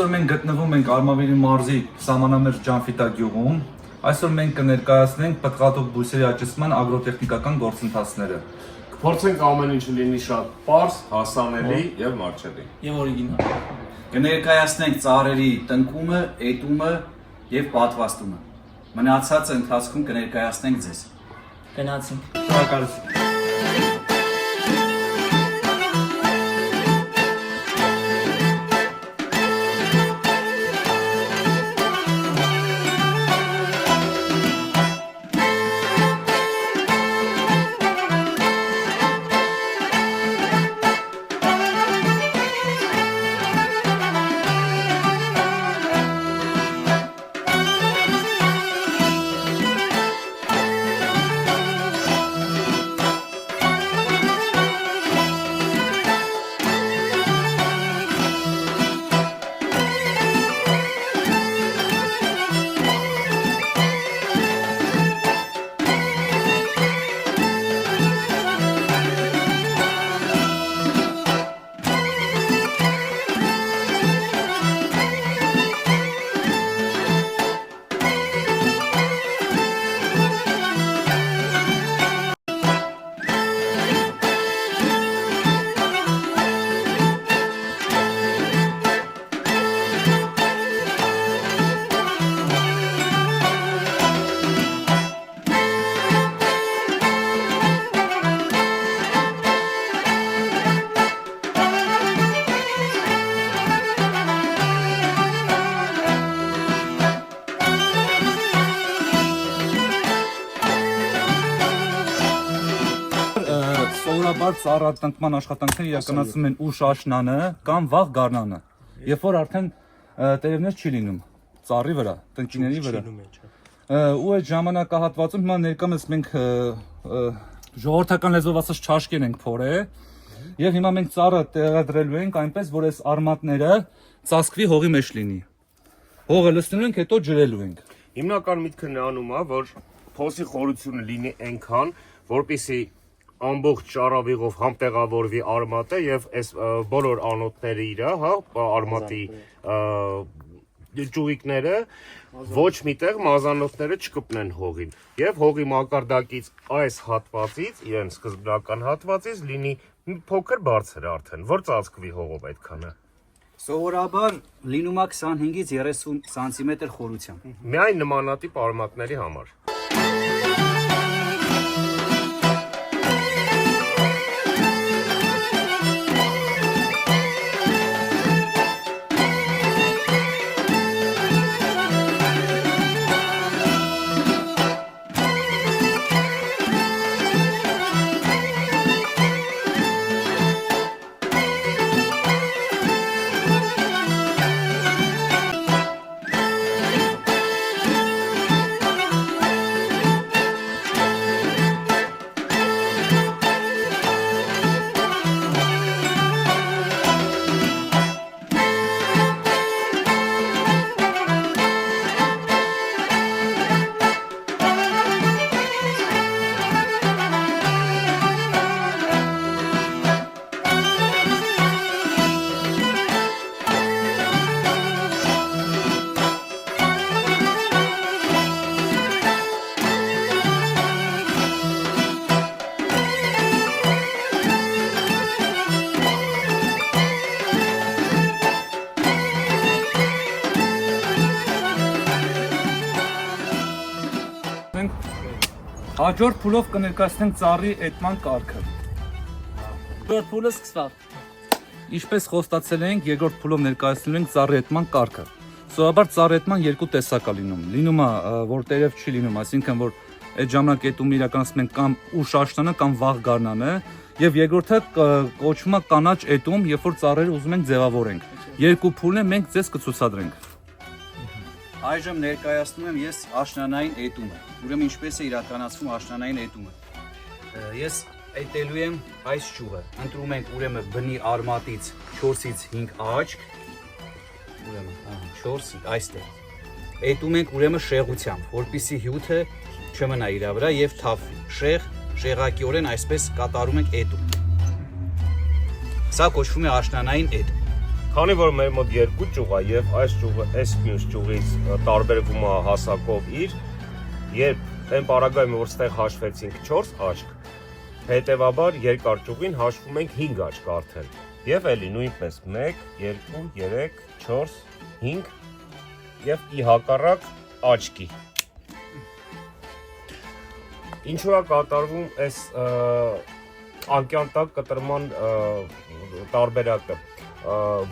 Այսօր մենք գտնվում ենք Արմավիրի մարզի սահմանամերձ Ջանֆիտա գյուղում։ Այսօր մենք կներկայացնենք պտղատուկ բույսերի աճեցման ագրոտեխնիկական գործընթացները։ Կփորձենք ամեն ինչը լինի շատ պարզ, հասանելի եւ մարջելի։ Եվ օրիգինալ։ Կներկայացնենք ծառերի տնկումը, էտումը եւ պատվաստումը։ Մնացածը ընթացքում կներկայացնենք ձեզ։ Գնացինք։ Շնորհակալություն։ Սովորաբար ծառատնկման աշխատանքները իրականացվում են ուշ աշնանը կամ վաղ գարնանը, երբ որ արդեն տերևներ չի լինում ծառի վրա, տնկիների վրա։ Ու այդ ժամանակահատվածում հիմա ներկայումս մենք ժողովրդական լեզվով ասած չաշկեր ենք փորե, եւ հիմա մենք ծառը տեղադրելու ենք այնպես, որ այս արմատները ծածկվի հողի մեջ լինի։ Հողը լցնելու ենք, հետո ջրելու ենք։ Հիմնական միտքը նրանում է, որ փոսի խորությունը լինի այնքան, որպեսզի ամբողջ ճառավիղով համտեղավորվի արմատը եւ այս բոլոր անոթները իրա, հա, արմատի ճուղիկները ոչ միտեղ մազանոթները չկպնեն հողին եւ հողի մակարդակից այս հատվածից, իրեն սկզբնական հատվածից լինի փոքր բարձր արդեն, որ ծածկվի հողով այդքանը։ Սովորաբար լինում է 25-ից 30 սանտիմետր խորությամբ։ Միայն նմանատիպ արմատների համար։ Հաջորդ փուլով կներկայացնենք ծառի էտման կարգը։ Երկրորդ փուլը սկսավ։ Ինչպես խոստացել ենք, երկրորդ փուլով ներկայացնելու ենք ծառի էտման կարգը։ Սովորաբար ծառի էտման երկու տեսակ է լինում։ Լինում է, որ տերև չի լինում, այսինքն որ այդ ժամանակետում իրականացնում ենք կամ ուշ աշնանը կամ վաղ գարնանը, եւ երկրորդը կոչվում է կանաչ էտում, երբ որ ծառերը ուզում ենք ձևավորենք։ Երկու փուլն է մենք ձեզ կցուցադրենք։ Այժմ ներկայացնում եմ ես աշնանային էտումը։ Ուրեմն ինչպես է իրականացվում աշնանային էտումը։ Ես էտելու եմ այս ճյուղը։ Ընտրում ենք ուրեմն բնի արմատից 4-ից 5 աչք։ Ուրեմն, 4 այստեղ։ Էտում ենք ուրեմն շեղությամբ, որպեսզի հյութը չմնա իր վրա եւ թափվի։ Շեղակիորեն այսպես կատարում ենք էտում։ Սա կոչվում է աշնանային էտ։ Քանի որ մեր մոտ երկու ճյուղ է եւ այս ճյուղը այս մյուս ճյուղից տարբերվում է հասակով իր, երբ այն պարագայում որ ստեղ հաշվեցինք 4 աչք, հետեւաբար երկար ճյուղին հաշվում ենք 5 աչք արդեն։ Եվ էլի նույնպես 1, 2, 3, 4, 5 եւ ի հակառակ աչքի։ Ինչու է կատարվում այս անկյան տակ կտրման տարբերակը,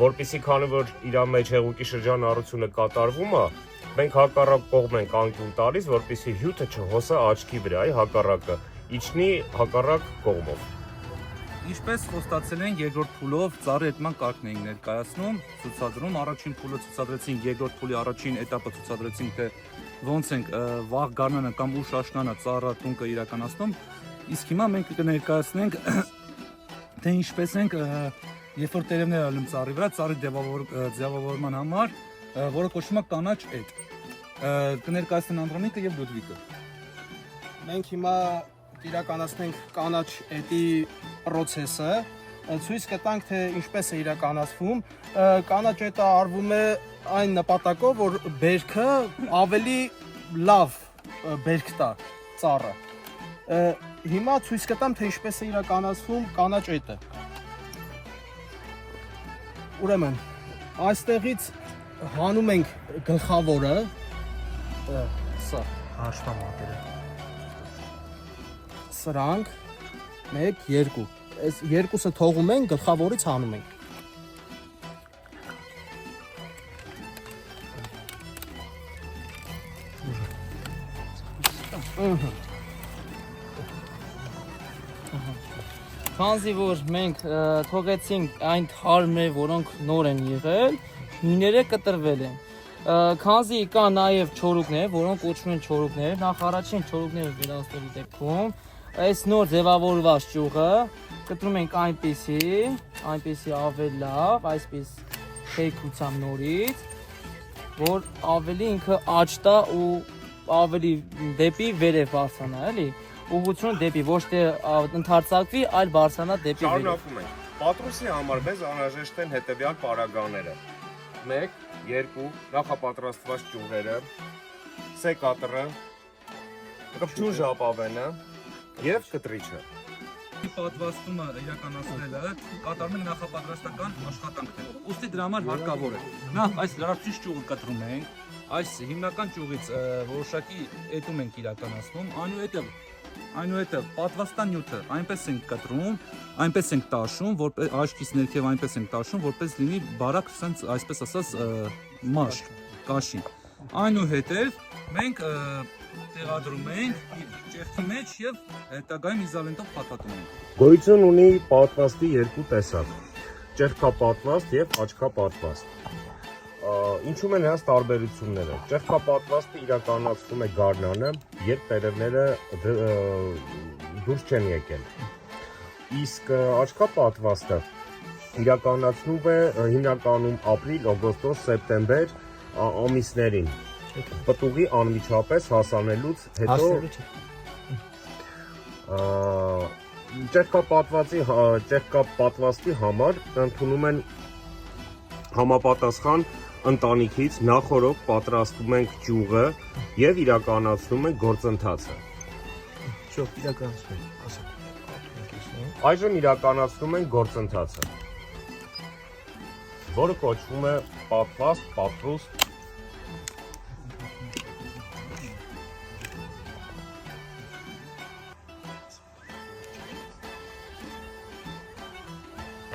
որպեսզի քանի որ իր մեջ հեղուկի շրջանառությունը կատարվում է, մենք հակառակ կողմ ենք անկյուն տալիս, որպեսզի հյութը չհոսա աչքի վրա, հակառակը իջնի հակառակ կողմով։ Ինչպես խոստացել են երկրորդ փուլով ծառի հետման կարգն ենք ներկայացնում, ցուցադրում, առաջին փուլը ցուցադրեցինք, երկրորդ փուլի առաջին этаպը ցուցադրեցինք, թե ոնց ենք վաղ գարնանը կամ ուշ աշնանը ծառը տունկը իրականացնում, իսկ հիմա մենք կներկայացնենք, թե ինչպես ենք, երբ որ տերևներ ալում ծառի վրա, ծառի ձևավորման համար, որը կոչվում է կանաչ էտ։ Կներկայացնեն Անդրանիկը եւ Լյուդվիկը։ Մենք հիմա իրականացնենք կանաչ էտի process-ը, ցույց կտանք թե ինչպես է իրականացվում։ Կանաչ էտը արվում է այն նպատակով, որ բերքը ավելի լավ բերք տա ծառը։ Հիմա ցույց կտամ թե ինչպես է իրականացվում կանաչ էտը։ Ուրեմն, այստեղից հանում ենք գլխավորը, սա Հաշվամատերը։ սրանք 1 2 այս երկուսը թողում ենք գլխավորից հանում ենք Քանզի որ մենք թողեցինք այն թարմեր, որոնք նոր են եղել, հիները կտրվել են։ Քանզի կա նաև չորուկներ, որոնք կոչվում են չորուկներ, նախ առաջին չորուկները վերացնելու դեպքում այս նոր ձևավորված ճյուղը կտրում ենք այնպեսի ավելի լավ, այսպես թեքությամբ նորից, որ ավելի ինքը աճ տա ու ավելի դեպի վերև բարձրանա, էլի։ Ուղղությունը դեպի ոչ թե ընդարձակվի, այլ բարձրանա դեպի վերև։ Շարունակում ենք։ Պատրուսի համար մեզ անհրաժեշտ են հետևյալ պարագաները։ 1, 2 նախապատրաստված ճյուղերը, սեկատրը, կպչուն ժապավենը եւ կտրիչը։ Պատվաստումը իրականացնելը կատարում են նախապատրաստական աշխատանքներ։ Ուստի դրա համար հարկավոր է։ Նախ այս լրացուցիչ ճյուղը կտրում ենք, այս հիմնական ճյուղից որոշակի էտում ենք իրականացնում, այնուհետև պատվաստանյութը այնպես ենք կտրում, այնպես ենք տաշում, որպես աչքից ներքև այնպես ենք տաշում, որպես լինի բարակ, այսպես ասած, մաշկ, կաշի։ Այնուհետև մենք տեղադրում ենք ճեղքի մեջ եւ հետագայում իզոլենտով փաթաթում ենք։ Գոյություն ունի պատվաստի երկու տեսակ՝ ճեղքապատվաստ եւ աչքապատվաստ։ Ինչու են նրանց տարբերությունները։ Ճեղքապատվաստը իրականացվում է գարնանը, երբ տերևները դուրս չեն եկել։ Իսկ աչքապատվաստը իրականացնում է հիմնականում ապրիլ, օգոստոս, սեպտեմբեր ամիսներին։ Պտուղի անմիջապես հասանելուց հետո ճեղքապատվաստի համար ընդունում են համապատասխան ընտանիքից նախորդ պատրաստում ենք ճյուղը եւ իրականացնում ենք գործընթացը։ Այժմ իրականացնում ենք գործընթացը, որը կոչվում է պատվաստ, պատրուստ։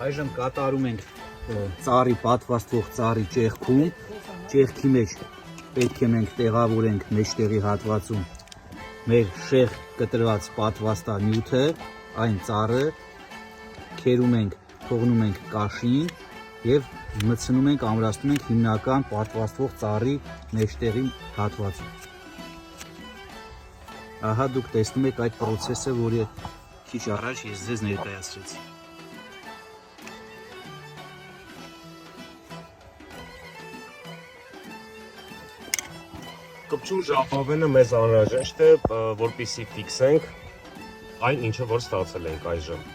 Այժմ կատարում ենք ծառի պատվաստվող ծառի ճեղքում, ճեղքի մեջ պետք է մենք տեղավորենք մեջտեղի հատվածում մեր շեղ կտրված պատվաստանյութը, այն ծառը քերում ենք, թողնում ենք կաշին եւ մտցնում ենք, ամրացնում ենք հիմնական պատվաստվող ծառի մեջտեղի հատվածում։ Ահա դուք տեսնում եք այդ process-ը, որը քիչ առաջ ես ձեզ ներկայացրեցի։ Կպչուն ժապավենը մեզ անհրաժեշտ է, որպեսզի ֆիքսենք այն ինչը որ ստացել ենք այժմ։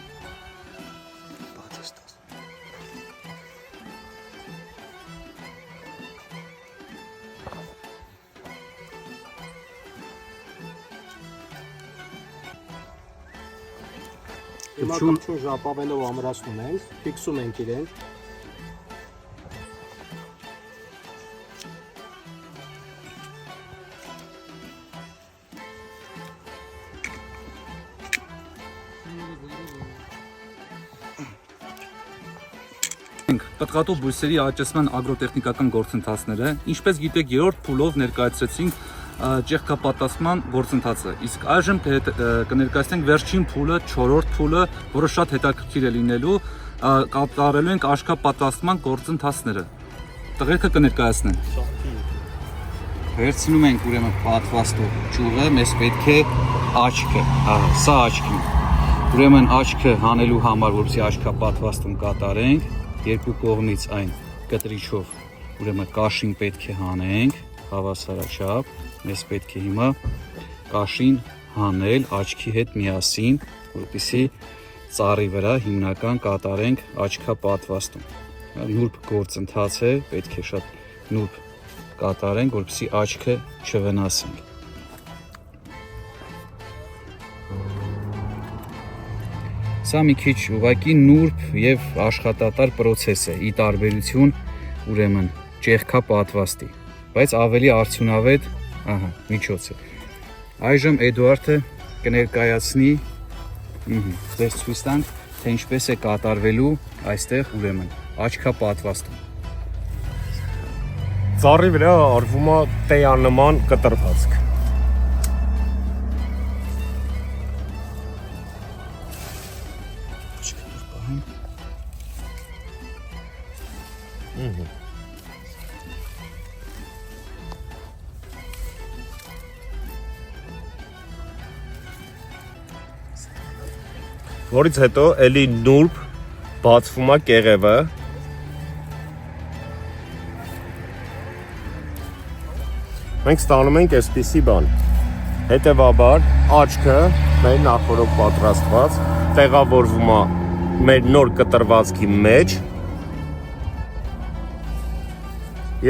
Հիմա Կպչուն- կպչուն ժապավենով ամրացնում ենք, ֆիքսում ենք իրեն։ Պտղատու բույսերի աճեցման ագրոտեխնիկական գործընթացները, ինչպես գիտեք, երրորդ փուլով ներկայացրեցինք ճեղքապատասխման գործընթացը։ Իսկ այժմ կներկայացնենք վերջին փուլը, 4-րդ փուլը, որը շատ հետաքրքիր է լինելու, կատարելու ենք աչքապատասխման գործընթացները։ Տղերքը կներկայացնեն։ Վերցնում ենք ուրեմն պատվաստող ճյուղը, մեզ պետք է աչքը, սա աչքին։ Ուրեմն աչքը հանելու համար, որպեսզի աչքապատվաստում կատարենք, երկու կողմից այն կտրիչով ուրեմն կաշին պետք է հանենք, հավասարաչափ, մեզ պետք է հիմա կաշին հանել աչքի հետ միասին, որպեսզի ծառի վրա հիմնական կատարենք աչքապատվաստում։ Նուրբ գործընթաց է, պետք է շատ նուրբ կատարենք, որպեսզի աչքը չվնասենք։ Սա մի քիչ ուղղակի նուրբ եւ աշխատատար process է՝ ի տարբերություն ուրեմն ճեղքապատվաստի, բայց ավելի արդյունավետ, միջոց է։ Այժմ Էդուարդը կներկայացնի, ձեզ ցույց տանք, թե ինչպես է կատարվելու այստեղ ուրեմն աչքապատվաստում։ Ծառի վրա արվում է տեանման կտրվածք։ Որից հետո էլի նուրբ բացվում է կեղևը։ Մենք ստանում ենք այսպիսի բան։ Հետևաբար աչքը մեր նախորդ պատրաստված տեղավորվում է մեր նոր կտրվածքի մեջ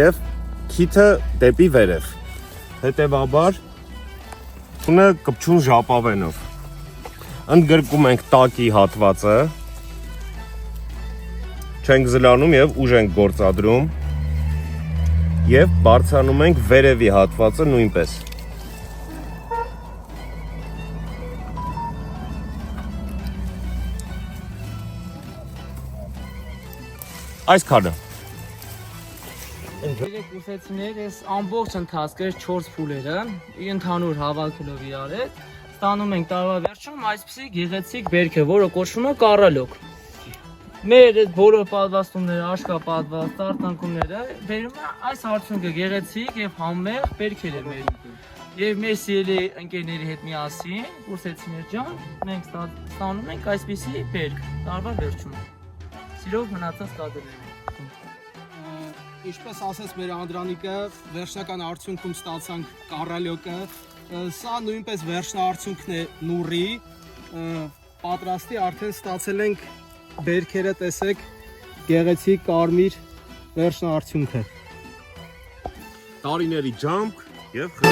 եւ քիթը դեպի վերև։ Հետևաբար ունը կպչուն ժապավենով։ Ընդգրկում ենք տակի հատվածը, չենք զլանում եւ ուժ ենք գործադրում եւ բարձրանում ենք վերևի հատվածը նույնպես։ Այս քանը Երեք ուսեցիներ, այս ամբողջ ընթացքը 4 փուլերը ընդհանուր հավաքելով իրար հետ ստանում ենք տարվա վերջում այսպիսի գեղեցիկ բերք է, որը կոչվում է կառալոկ։ Մեր այդ բոլոր պատվաստումները, աշկապատվաստ, արտանքումները բերում է այս արդյունքը գեղեցիկ եւ համեղ բերքեր է մեր։ Եվ մեր սիրելի ընկերների հետ միասին, ուսեցիներ ջան, մենք ստանում ենք այսպիսի բերք տարվա վերջում։ Սիրով մնացած կադրերին։ Ինչպես ասեց մեր Անդրանիկը, վերջնական արդյունքում ստացանք կառալյոկը, սա նույնպես վերջնաարդյունքն է նուրի, պատրաստի արդեն ստացել ենք բերքերը, տեսեք, գեղեցիկ կարմիր վերջնաարդյունքը։ տարիների ջամք եւ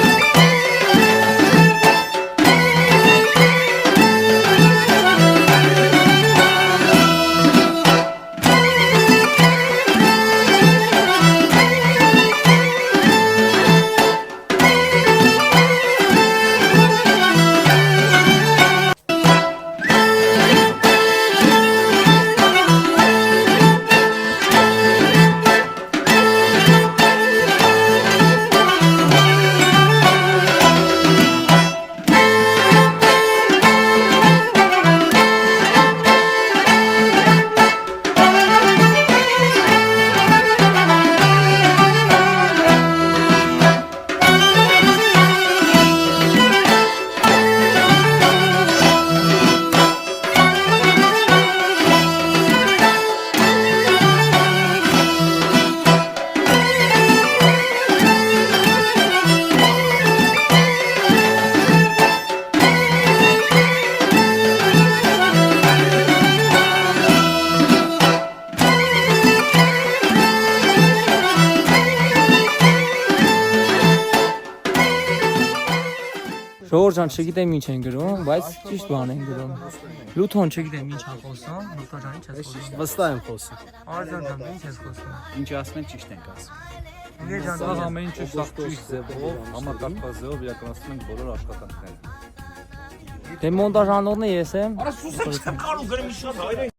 Ժողովրդան չգիտեմ ինչ են գրում, բայց ճիշտ բան են գրում։ Լութոն չգիտեմ ինչ է խոսում, Լութոջան ինչ է խոսում։ Վստահ եմ խոսում։ Արձան ինչ է խոսում։ Ինչ ասում են ճիշտ ենք ասում։ Սա ամեն ինչը սա ճիշտ ձևով, համակարգված ձևով իրականացնում ենք բոլոր աշխատանքները։ Դե մոնտաժանողն է ես եմ։ Արա սուսը չկար ու գրեմ շատ հայրեն